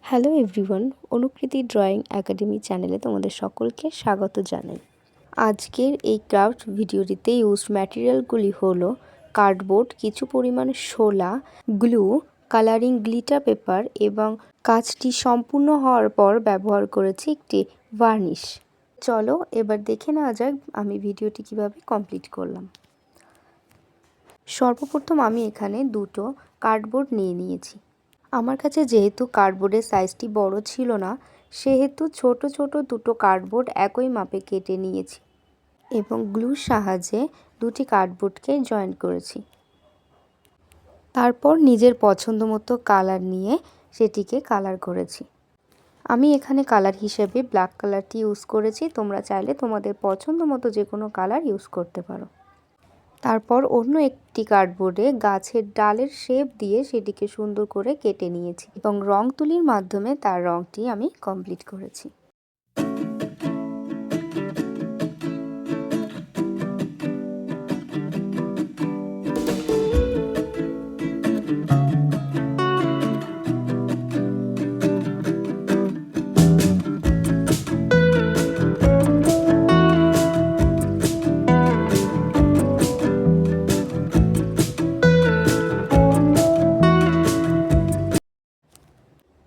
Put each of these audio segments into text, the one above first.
Hello everyone, অনুকৃতি drawing academy চ্যানেলে তোমাদের সকলকে স্বাগত জানাই। আজকের এই ক্রাফট ভিডিওটিতে ইউজড ম্যাটেরিয়ালগুলি হলো কার্ডবোর্ড, কিছু পরিমাণ শোলা, গ্লু, কালারিং গ্লিটার পেপার এবং কাজটি সম্পূর্ণ হওয়ার পর ব্যবহার করেছি একটি ভার্নিশ। চলো এবার দেখে নেওয়া যাক আমি ভিডিওটি কিভাবে কমপ্লিট করলাম। সর্বপ্রথম আমি এখানে দুটো কার্ডবোর্ড নিয়েছি। আমার কাছে যেহেতু কার্ডবোর্ডের সাইজটি বড় ছিল না, সেহেতু ছোট ছোট দুটো কার্ডবোর্ড একই মাপে কেটে নিয়েছি এবং গ্লুর সাহায্যে দুটি কার্ডবোর্ডকে জয়েন করেছি। তারপর নিজের পছন্দ মতো কালার নিয়ে সেটিকে কালার করেছি। আমি এখানে কালার হিসেবে ব্ল্যাক কালারটি ইউজ করেছি, তোমরা চাইলে তোমাদের পছন্দ মতো যে কোনো কালার ইউজ করতে পারো। তারপর অন্য একটি কার্ডবোর্ডে গাছের ডালের শেপ দিয়ে সেটিকে সুন্দর করে কেটে নিয়েছি এবং রং তুলির মাধ্যমে তার রংটি আমি কমপ্লিট করেছি।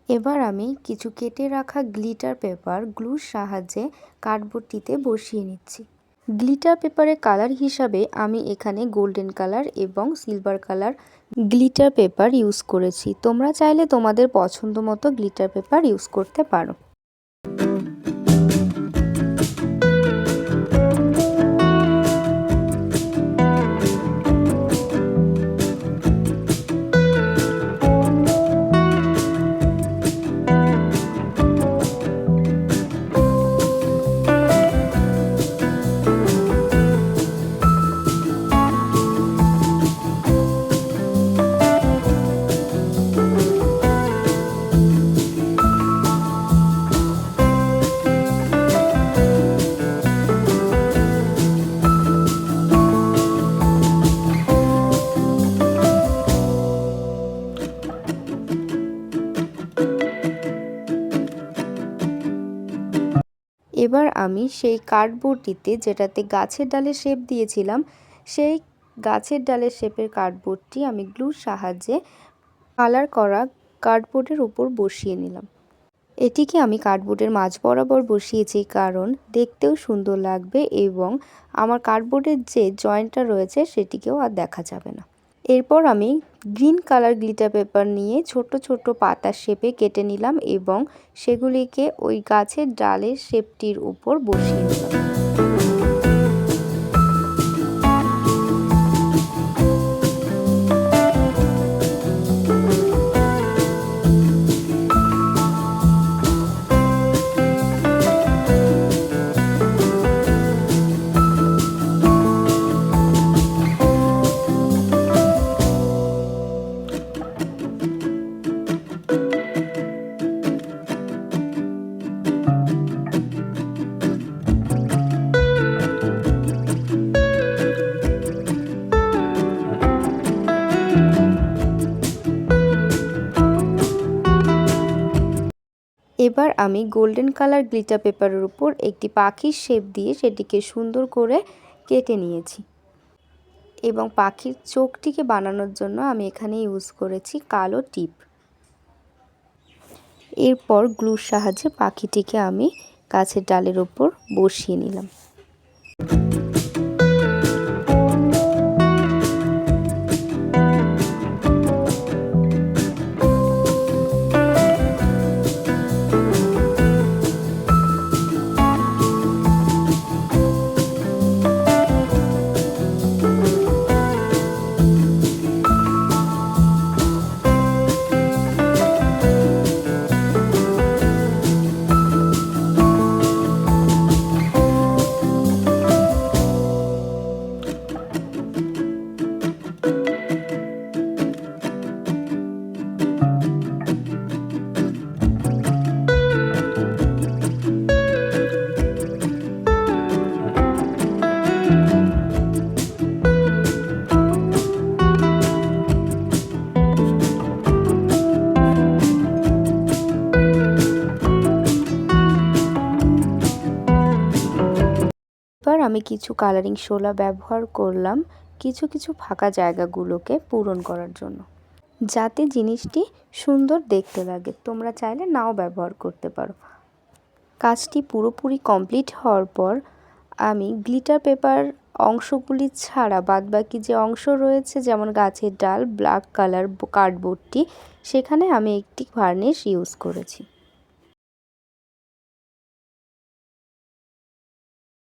এবার আমি কিছু কেটে রাখা গ্লিটার পেপার গ্লুর সাহায্যে কার্ডবোর্ডটিতে বসিয়ে নিচ্ছি। গ্লিটার পেপারের কালার হিসাবে আমি এখানে গোল্ডেন কালার এবং silver colour glitter paper use করেছি। তোমরা চাইলে তোমাদের পছন্দ মতো গ্লিটার পেপার ইউজ করতে পারো। এবার আমি সেই কার্ডবোর্ডটিতে যেটাতে গাছের ডালের শেপ দিয়েছিলাম, সেই গাছের ডালের শেপের কার্ডবোর্ডটি আমি গ্লুর সাহায্যে কালার করা কার্ডবোর্ডের উপর বসিয়ে নিলাম। এটিকে আমি কার্ডবোর্ডের মাঝ বরাবর বসিয়েছি কারণ দেখতেও সুন্দর লাগবে এবং আমার কার্ডবোর্ডের যে জয়েন্টটা রয়েছে সেটিকেও আর দেখা যাবে না। এরপর আমি গ্রিন কালার গ্লিটার পেপার নিয়ে ছোট ছোট পাতার শেপে কেটে নিলাম এবং সেগুলিকে ওই গাছের ডালের শেপটির উপর বসিয়ে নিলাম। এবার আমি গোল্ডেন কালার গ্লিটার পেপারের উপর একটি পাখির শেপ দিয়ে সেটিকে সুন্দর করে কেটে নিয়েছি এবং পাখির চোখটিকে বানানোর জন্য আমি এখানে ইউজ করেছি কালো টিপ। এরপর গ্লুর সাহায্যে পাখিটিকে আমি গাছের ডালের উপর বসিয়ে নিলাম। আমি কিছু কালারিং শোলা ব্যবহার করলাম কিছু কিছু ফাঁকা জায়গাগুলোকে পূরণ করার জন্য, যাতে জিনিসটি সুন্দর দেখতে লাগে। তোমরা চাইলে নাও ব্যবহার করতে পারো। কাজটি পুরোপুরি কমপ্লিট হওয়ার পর আমি গ্লিটার পেপার অংশগুলি ছাড়া বাদবাকি যে অংশ রয়েছে, যেমন গাছের ডাল, ব্ল্যাক কালার কার্ডবোর্ডটি, সেখানে আমি একটি ভার্নিশ ইউজ করেছি।